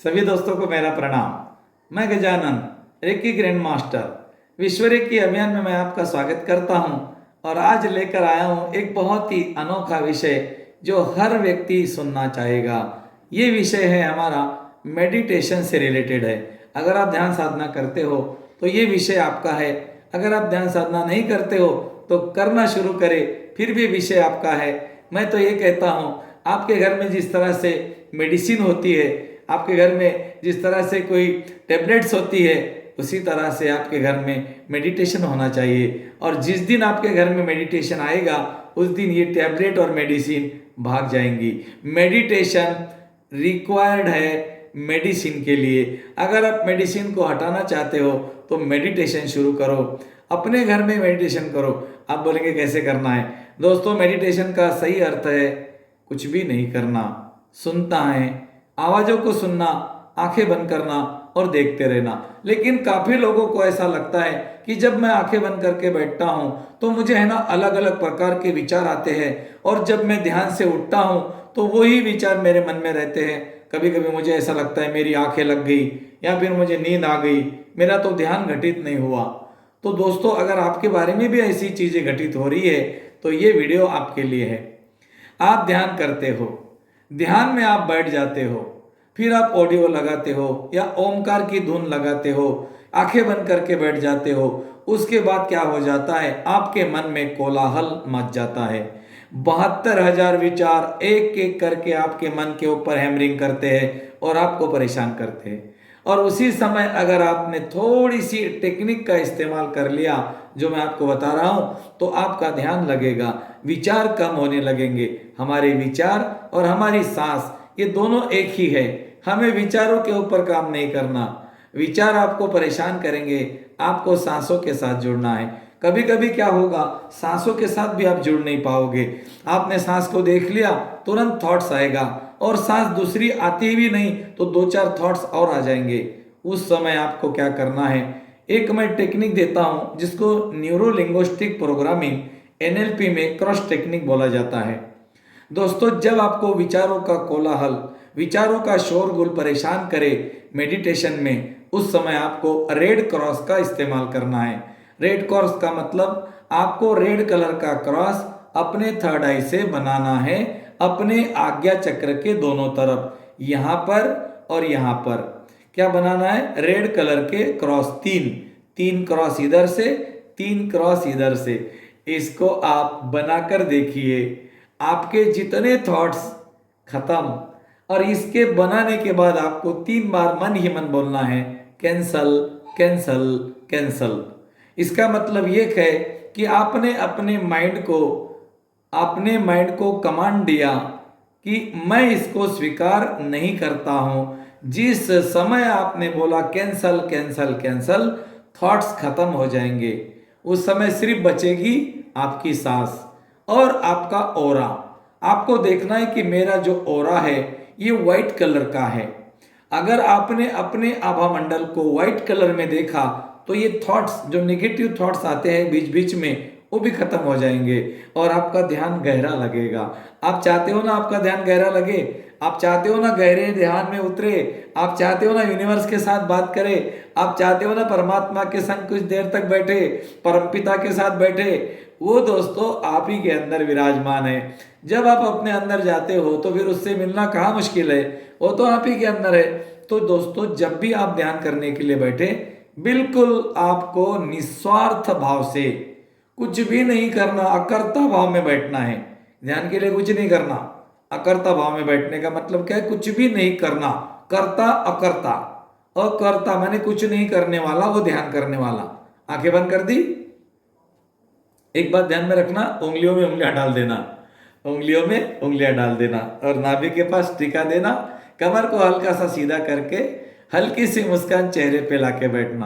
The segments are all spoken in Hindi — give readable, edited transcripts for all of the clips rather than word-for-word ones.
सभी दोस्तों को मेरा प्रणाम। मैं गजानन रेकी ग्रैंड मास्टर विश्व रेकी अभियान में मैं आपका स्वागत करता हूं और आज लेकर आया हूं एक बहुत ही अनोखा विषय जो हर व्यक्ति सुनना चाहेगा। ये विषय है हमारा मेडिटेशन से रिलेटेड है। अगर आप ध्यान साधना करते हो तो ये विषय आपका है। अगर आप ध्यान साधना नहीं करते हो तो करना शुरू करें, फिर भी विषय आपका है। मैं तो ये कहता हूँ, आपके घर में जिस तरह से मेडिसिन होती है, आपके घर में जिस तरह से कोई टेबलेट्स होती है, उसी तरह से आपके घर में मेडिटेशन होना चाहिए। और जिस दिन आपके घर में मेडिटेशन आएगा उस दिन ये टेबलेट और मेडिसिन भाग जाएंगी। मेडिटेशन रिक्वायर्ड है मेडिसिन के लिए। अगर आप मेडिसिन को हटाना चाहते हो तो मेडिटेशन शुरू करो, अपने घर में मेडिटेशन करो। आप बोलेंगे कैसे करना है? दोस्तों, मेडिटेशन का सही अर्थ है कुछ भी नहीं करना, सुनता है, आवाज़ों को सुनना, आंखें बंद करना और देखते रहना। लेकिन काफ़ी लोगों को ऐसा लगता है कि जब मैं आंखें बंद करके बैठता हूँ तो मुझे है ना अलग अलग प्रकार के विचार आते हैं, और जब मैं ध्यान से उठता हूँ तो वही विचार मेरे मन में रहते हैं। कभी कभी मुझे ऐसा लगता है मेरी आंखें लग गई या फिर मुझे नींद आ गई, मेरा तो ध्यान घटित नहीं हुआ। तो दोस्तों, अगर आपके बारे में भी ऐसी चीज़ें घटित हो रही है तो ये वीडियो आपके लिए है। आप ध्यान करते हो, ध्यान में आप बैठ जाते हो, फिर आप ऑडियो लगाते हो या ओमकार की धुन लगाते हो, आंखें बंद करके बैठ जाते हो। उसके बाद क्या हो जाता है, आपके मन में कोलाहल मच जाता है। 72,000 विचार एक एक करके आपके मन के ऊपर हैमरिंग करते हैं और आपको परेशान करते हैं। और उसी समय अगर आपने थोड़ी सी टेक्निक का इस्तेमाल कर लिया जो मैं आपको बता रहा हूँ, तो आपका ध्यान लगेगा, विचार कम होने लगेंगे। हमारे विचार और हमारी सांस ये दोनों एक ही है। हमें विचारों के ऊपर काम नहीं करना। विचार आपको परेशान करेंगे, आपको सांसों के साथ जुड़ना है। कभी कभी क्या होगा, सांसों के साथ भी आप जुड़ नहीं पाओगे। आपने सांस को देख लिया, तुरंत थॉट्स आएगा, और सांस दूसरी आती भी नहीं तो 2-4 थॉट्स और आ जाएंगे। उस समय आपको क्या करना है, एक मैं टेक्निक देता हूं जिसको न्यूरो लिंग्विस्टिक प्रोग्रामिंग NLP में क्रॉस टेक्निक बोला जाता है। दोस्तों, जब आपको विचारों का कोलाहल, विचारों का शोरगुल परेशान करे मेडिटेशन में, उस समय आपको रेड क्रॉस का इस्तेमाल करना है। रेड क्रॉस का मतलब आपको रेड कलर का क्रॉस अपने थर्ड आई से बनाना है, अपने आज्ञा चक्र के दोनों तरफ, यहाँ पर और यहाँ पर। क्या बनाना है? रेड कलर के क्रॉस, तीन क्रॉस इधर से, 3 क्रॉस इधर से। इसको आप बनाकर देखिए, आपके जितने थॉट्स खत्म। और इसके बनाने के बाद आपको 3 बार मन ही मन बोलना है, कैंसल कैंसल कैंसल। इसका मतलब ये है कि आपने अपने माइंड को कमांड दिया कि मैं इसको स्वीकार नहीं करता हूँ। जिस समय आपने बोला कैंसल कैंसल कैंसल, थॉट्स खत्म हो जाएंगे। उस समय सिर्फ बचेगी आपकी सांस और आपका ऑरा। आपको देखना है कि मेरा जो ऑरा है ये व्हाइट कलर का है। अगर आपने अपने आभा मंडल को व्हाइट कलर में देखा तो ये थॉट्स, जो नेगेटिव थॉट्स आते हैं बीच बीच में, वो भी खत्म हो जाएंगे और आपका ध्यान गहरा लगेगा। आप चाहते हो ना आपका ध्यान गहरा लगे? आप चाहते हो ना गहरे ध्यान में उतरे? आप चाहते हो ना यूनिवर्स के साथ बात करे? आप चाहते हो ना परमात्मा के संग कुछ देर तक बैठे, परमपिता के साथ बैठे? वो दोस्तों आप ही के अंदर विराजमान है। जब आप अपने अंदर जाते हो तो फिर उससे मिलना कहाँ मुश्किल है, वो तो आप ही के अंदर है। तो दोस्तों, जब भी आप ध्यान करने के लिए बैठे, बिल्कुल आपको निस्वार्थ भाव से कुछ भी नहीं करना, अकर्ता भाव में बैठना है। ध्यान के लिए कुछ नहीं करना। अकर्ता भाव में बैठने का मतलब क्या है? कुछ भी नहीं करना। कर्ता अकर्ता, अकर्ता माने कुछ नहीं करने वाला, वो ध्यान करने वाला। आंखें बंद कर दी। एक बात ध्यान में रखना, उंगलियों में उंगलियां डाल देना, उंगलियों में उंगलियां डाल देना और नाभि के पास टीका देना। कमर को हल्का सा सीधा करके हल्की सी मुस्कान चेहरे पे लाके बैठना।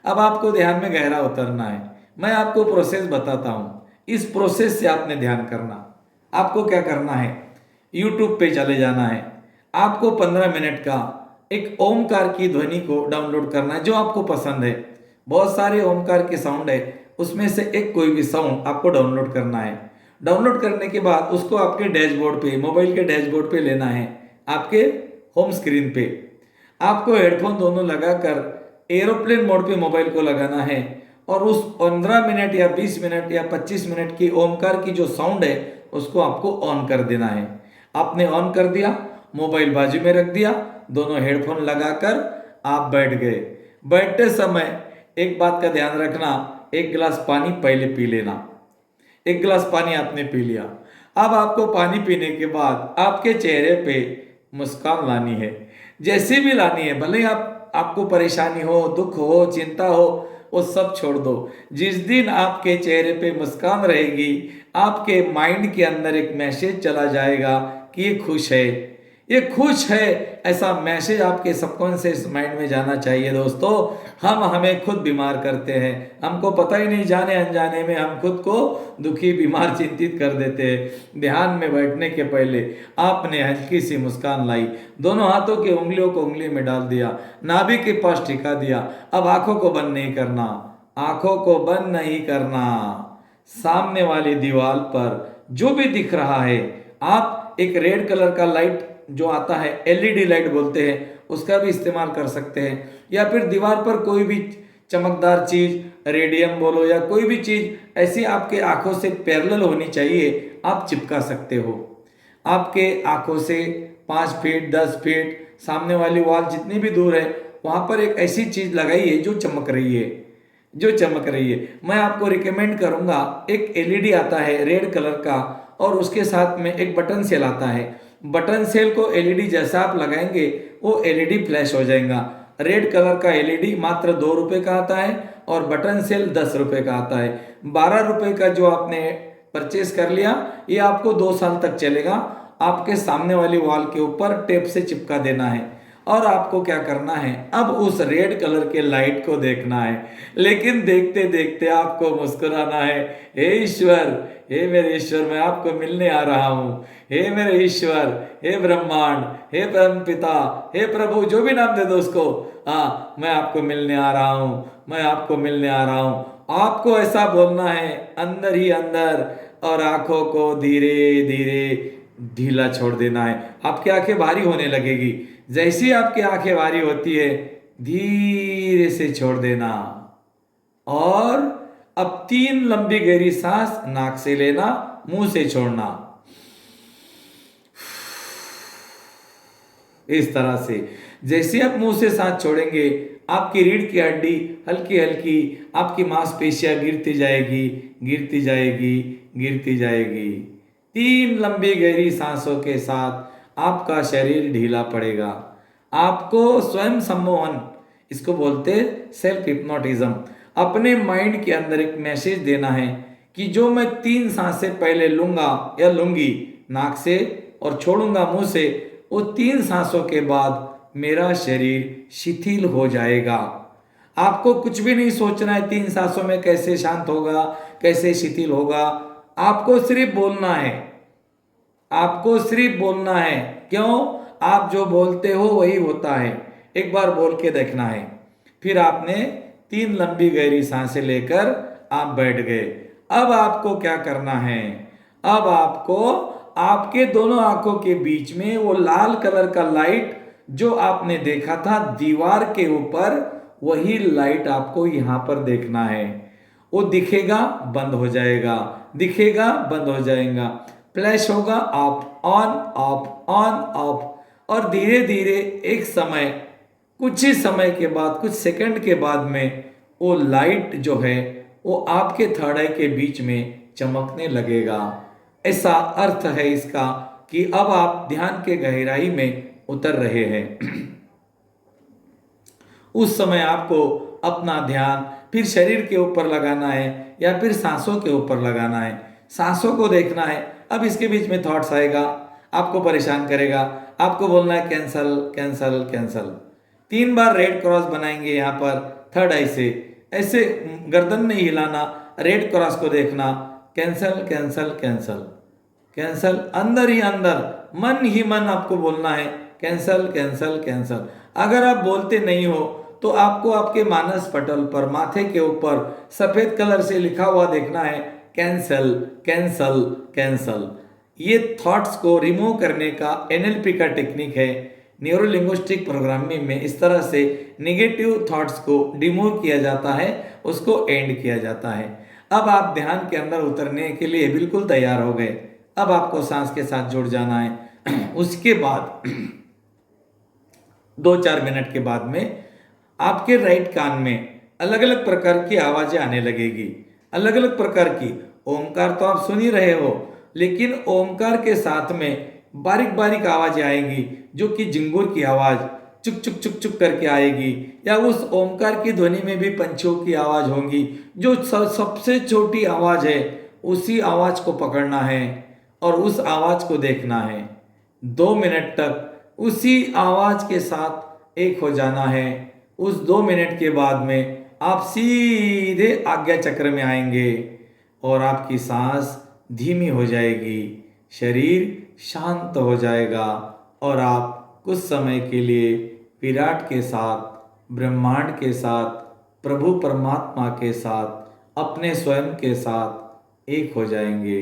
अब आपको ध्यान में गहरा उतरना है। मैं आपको प्रोसेस बताता हूँ, इस प्रोसेस से आपने ध्यान करना। आपको क्या करना है, यूट्यूब पे चले जाना है। आपको 15 मिनट का एक ओमकार की ध्वनि को डाउनलोड करना है जो आपको पसंद है। बहुत सारे ओमकार के साउंड है, उसमें से एक कोई भी साउंड आपको डाउनलोड करना है। डाउनलोड करने के बाद उसको आपके डैशबोर्ड पे, मोबाइल के डैशबोर्ड पे लेना है, आपके होम स्क्रीन पे। आपको हेडफोन दोनों लगाकर एरोप्लेन मोड पे मोबाइल को लगाना है और उस 15 मिनट या 20 मिनट या 25 मिनट की ओमकार की जो साउंड है उसको आपको ऑन कर देना है। आपने ऑन कर दिया, मोबाइल बाजू में रख दिया, दोनों हेडफोन लगाकर आप बैठ गए। बैठते समय एक बात का ध्यान रखना, एक गिलास पानी पहले पी लेना। एक गिलास पानी आपने पी लिया। अब आपको पानी पीने के बाद आपके चेहरे पे मुस्कान लानी है, जैसी भी लानी है, भले आपको परेशानी हो, दुख हो, चिंता हो, वो सब छोड़ दो। जिस दिन आपके चेहरे पे मुस्कान रहेगी, आपके माइंड के अंदर एक मैसेज चला जाएगा कि ये खुश है, ये खुश है, ऐसा मैसेज आपके सबकॉन्शियस माइंड में जाना चाहिए। दोस्तों, हम हमें खुद बीमार करते हैं, हमको पता ही नहीं, जाने अनजाने में हम खुद को दुखी, बीमार, चिंतित कर देते हैं। ध्यान में बैठने के पहले आपने हल्की सी मुस्कान लाई, दोनों हाथों की उंगलियों को उंगली में डाल दिया, नाभि के पास टिका दिया। अब आंखों को बंद नहीं करना, आंखों को बंद नहीं करना। सामने वाली दीवार पर जो भी दिख रहा है, आप एक रेड कलर का लाइट जो आता है, एलईडी लाइट बोलते हैं, उसका भी इस्तेमाल कर सकते हैं, या फिर दीवार पर कोई भी चमकदार चीज, रेडियम बोलो या कोई भी चीज ऐसी आपके आंखों से पैरेलल होनी चाहिए, आप चिपका सकते हो। आपके आंखों से 5 फीट 10 फीट सामने वाली वॉल जितनी भी दूर है, वहां पर एक ऐसी चीज लगाइए जो चमक रही है, जो चमक रही है। मैं आपको रिकमेंड करूंगा, एक एलईडी आता है रेड कलर का और उसके साथ में एक बटन सेल आता है। बटन सेल को एलईडी जैसा आप लगाएंगे वो एलईडी फ्लैश हो जाएगा। रेड कलर का एलईडी मात्र 2 रुपए का आता है और बटन सेल 10 रुपए का आता है। 12 रुपए का जो आपने परचेस कर लिया, ये आपको 2 साल तक चलेगा। आपके सामने वाली वॉल के ऊपर टेप से चिपका देना है और आपको क्या करना है, अब उस रेड कलर के लाइट को देखना है, लेकिन देखते देखते आपको मुस्कुराना है। हे ईश्वर, हे मेरे ईश्वर, मैं आपको मिलने आ रहा हूँ। हे मेरे ईश्वर, हे ब्रह्मांड, हे परम पिता, हे प्रभु, जो भी नाम दे दो उसको, हाँ, मैं आपको मिलने आ रहा हूँ, मैं आपको मिलने आ रहा हूँ। आपको ऐसा बोलना है अंदर ही अंदर, और आंखों को धीरे धीरे ढीला छोड़ देना है। आपकी आंखें भारी होने लगेगी। जैसी आपकी आंखें भारी होती है, धीरे से छोड़ देना। और अब 3 लंबी गहरी सांस नाक से लेना, मुंह से छोड़ना। इस तरह से जैसे आप मुंह से सांस छोड़ेंगे, आपकी रीढ़ की हड्डी हल्की हल्की, आपकी मांसपेशियां गिरती जाएगी, गिरती जाएगी, गिरती जाएगी। 3 लंबी गहरी सांसों के साथ आपका शरीर ढीला पड़ेगा। आपको स्वयं सम्मोहन, इसको बोलते सेल्फ हिप्नोटिज्म, अपने माइंड के अंदर एक मैसेज देना है कि जो मैं 3 सांसें पहले लूंगा या लूंगी नाक से और छोड़ूंगा मुंह से, वो 3 सांसों के बाद मेरा शरीर शिथिल हो जाएगा। आपको कुछ भी नहीं सोचना है 3 सांसों में कैसे शांत होगा, कैसे शिथिल होगा। आपको सिर्फ बोलना है, आपको सिर्फ बोलना है। क्यों? आप जो बोलते हो वही होता है। एक बार बोल के देखना है। फिर आपने 3 लंबी गहरी सांसें लेकर आप बैठ गए। अब आपको क्या करना है? अब आपको आपके दोनों आंखों के बीच में वो लाल कलर का लाइट जो आपने देखा था दीवार के ऊपर, वही लाइट आपको यहां पर देखना है। वो दिखेगा, बंद हो जाएगा, दिखेगा, बंद हो जाएगा, फ्लैश होगा, of on off on off, और धीरे धीरे एक समय, कुछ ही समय के बाद, कुछ सेकंड के बाद में वो लाइट जो है वो आपके थर्ड आई के बीच में चमकने लगेगा। ऐसा अर्थ है इसका कि अब आप ध्यान के गहराई में उतर रहे हैं। उस समय आपको अपना ध्यान फिर शरीर के ऊपर लगाना है या फिर सांसों के ऊपर लगाना है। सांसों को देखना है। अब इसके बीच में थॉट्स आएगा, आपको परेशान करेगा, आपको बोलना है कैंसल कैंसल कैंसल। 3 बार रेड क्रॉस बनाएंगे यहाँ पर थर्ड आई से, ऐसे गर्दन नहीं हिलाना, रेड क्रॉस को देखना, कैंसल कैंसल कैंसल कैंसल, अंदर ही अंदर, मन ही मन आपको बोलना है कैंसल कैंसल कैंसल। अगर आप बोलते नहीं हो तो आपको आपके मानस पटल पर माथे के ऊपर सफेद कलर से लिखा हुआ देखना है कैंसल कैंसल कैंसल। ये थॉट्स को रिमूव करने का NLP का टेक्निक है। न्यूरो लिंग्विस्टिक प्रोग्रामिंग में इस तरह से निगेटिव थॉट्स को रिमूव किया जाता है, उसको एंड किया जाता है। अब आप ध्यान के अंदर उतरने के लिए बिल्कुल तैयार हो गए। अब आपको सांस के साथ जुड़ जाना है। उसके बाद 2-4 मिनट के बाद में आपके राइट कान में अलग अलग प्रकार की आवाजें आने लगेगी, अलग अलग प्रकार की। ओमकार तो आप सुन ही रहे हो, लेकिन ओमकार के साथ में बारीक बारीक आवाजें आएंगी, जो कि झिंगुर की आवाज चुक चुक चुक चुक करके आएगी, या उस ओमकार की ध्वनि में भी पंछियों की आवाज होंगी। जो सबसे छोटी आवाज है, उसी आवाज को पकड़ना है और उस आवाज को देखना है। 2 मिनट तक उसी आवाज के साथ एक हो जाना है। उस 2 मिनट के बाद में आप सीधे आज्ञा चक्र में आएंगे और आपकी सांस धीमी हो जाएगी, शरीर शांत हो जाएगा और आप कुछ समय के लिए विराट के साथ, ब्रह्मांड के साथ, प्रभु परमात्मा के साथ, अपने स्वयं के साथ एक हो जाएंगे।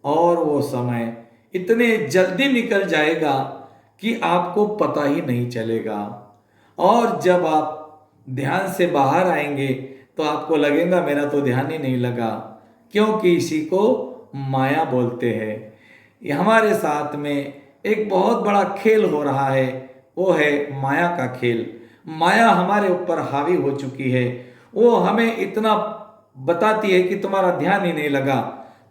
और वो समय इतने जल्दी निकल जाएगा कि आपको पता ही नहीं चलेगा। और जब आप ध्यान से बाहर आएंगे तो आपको लगेगा मेरा तो ध्यान ही नहीं लगा, क्योंकि इसी को माया बोलते हैं। ये हमारे साथ में एक बहुत बड़ा खेल हो रहा है, वो है माया का खेल। माया हमारे ऊपर हावी हो चुकी है। वो हमें इतना बताती है कि तुम्हारा ध्यान ही नहीं लगा,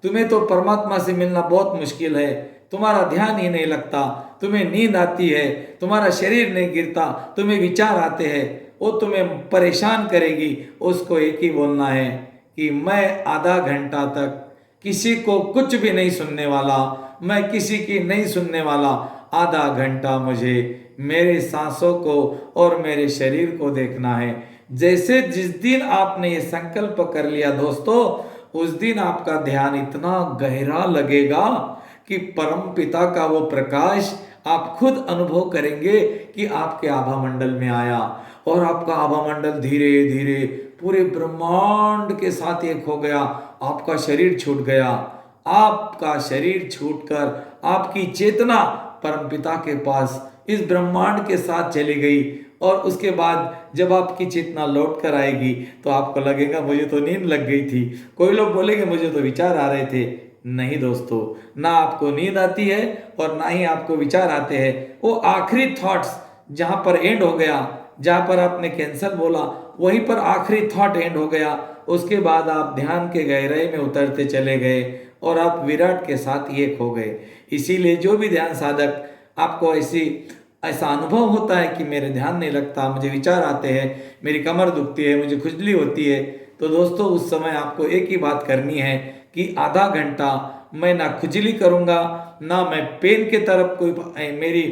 तुम्हें तो परमात्मा से मिलना बहुत मुश्किल है, तुम्हारा ध्यान ही नहीं लगता, तुम्हें नींद आती है, तुम्हारा शरीर नहीं गिरता, तुम्हें विचार आते हैं, वो तुम्हें परेशान करेगी। उसको एक ही बोलना है कि मैं आधा घंटा तक किसी को कुछ भी नहीं सुनने वाला, मैं किसी की नहीं सुनने वाला। आधा घंटा मुझे मेरे सांसों को और मेरे शरीर को देखना है। जैसे जिस दिन आपने ये संकल्प कर लिया दोस्तों, उस दिन आपका ध्यान इतना गहरा लगेगा कि परम पिता का वो प्रकाश आप खुद अनुभव करेंगे कि आपके आभा मंडल में आया और आपका आभा मंडल धीरे धीरे पूरे ब्रह्मांड के साथ एक हो गया। आपका शरीर छूट गया, आपका शरीर छूटकर आपकी चेतना परमपिता के पास इस ब्रह्मांड के साथ चली गई। और उसके बाद जब आपकी चेतना लौट कर आएगी तो आपको लगेगा मुझे तो नींद लग गई थी। कोई लोग बोलेंगे मुझे तो विचार आ रहे थे। नहीं दोस्तों, ना आपको नींद आती है और ना ही आपको विचार आते हैं। वो आखिरी थॉट्स जहाँ पर एंड हो गया, जहाँ पर आपने कैंसर बोला, वहीं पर आखिरी थॉट एंड हो गया। उसके बाद आप ध्यान के गहराई में उतरते चले गए और आप विराट के साथ एक हो गए। इसीलिए जो भी ध्यान साधक आपको ऐसा अनुभव होता है कि मेरे ध्यान नहीं लगता, मुझे विचार आते हैं, मेरी कमर दुखती है, मुझे खुजली होती है, तो दोस्तों उस समय आपको एक ही बात करनी है कि आधा घंटा मैं ना खुजली करूँगा, ना मैं पेन के तरफ कोई मेरी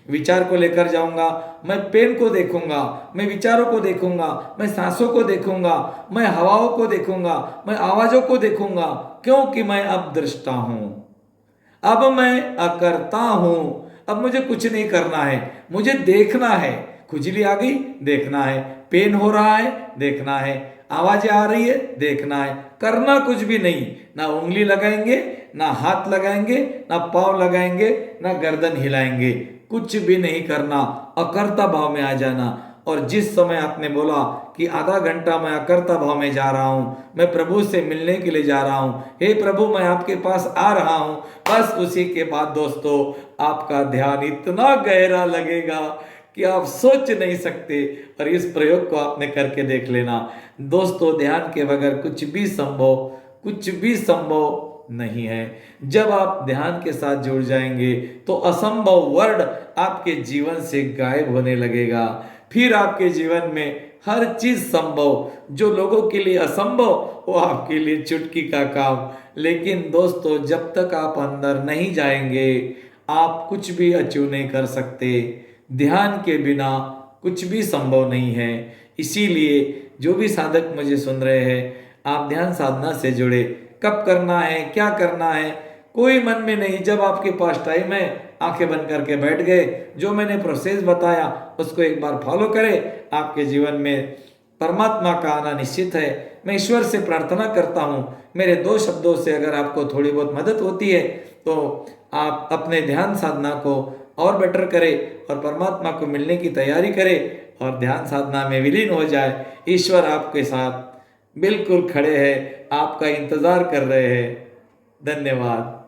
विचार को लेकर जाऊँगा। मैं पेन को देखूँगा, मैं विचारों को देखूँगा, मैं सांसों को देखूँगा, मैं हवाओं को देखूँगा, मैं आवाज़ों को देखूँगा, क्योंकि मैं अब दृष्टा हूँ, अब मैं अकर्ता हूँ। अब मुझे कुछ नहीं करना है, मुझे देखना है। खुजली आ गई, देखना है। पेन हो रहा है, देखना है। आवाजें आ रही है, देखना है। करना कुछ भी नहीं, ना उंगली लगाएंगे, ना हाथ लगाएंगे, ना पाँव लगाएंगे, ना गर्दन हिलाएंगे, कुछ भी नहीं करना। अकर्ता भाव में आ जाना। और जिस समय आपने बोला कि आधा घंटा मैं अकर्ता भाव में जा रहा हूँ, मैं प्रभु से मिलने के लिए जा रहा हूँ, हे प्रभु मैं आपके पास आ रहा हूँ, बस उसी के बाद दोस्तों आपका ध्यान इतना गहरा लगेगा कि आप सोच नहीं सकते। और इस प्रयोग को आपने करके देख लेना दोस्तों। ध्यान के बगैर कुछ भी संभव नहीं है। जब आप ध्यान के साथ जुड़ जाएंगे तो असंभव वर्ड आपके जीवन से गायब होने लगेगा। फिर आपके जीवन में हर चीज संभव, जो लोगों के लिए असंभव वो आपके लिए चुटकी का काम। लेकिन दोस्तों जब तक आप अंदर नहीं जाएंगे आप कुछ भी अचीव नहीं कर सकते। ध्यान के बिना कुछ भी संभव नहीं है। इसीलिए जो भी साधक मुझे सुन रहे हैं, आप ध्यान साधना से जुड़े। कब करना है, क्या करना है, कोई मन में नहीं। जब आपके पास टाइम है, आंखें बंद करके बैठ गए, जो मैंने प्रोसेस बताया उसको एक बार फॉलो करें, आपके जीवन में परमात्मा का आना निश्चित है। मैं ईश्वर से प्रार्थना करता हूँ मेरे 2 शब्दों से अगर आपको थोड़ी बहुत मदद होती है तो आप अपने ध्यान साधना को और बेटर करे और परमात्मा को मिलने की तैयारी करे और ध्यान साधना में विलीन हो जाए। ईश्वर आपके साथ बिल्कुल खड़े हैं, आपका इंतज़ार कर रहे हैं। धन्यवाद।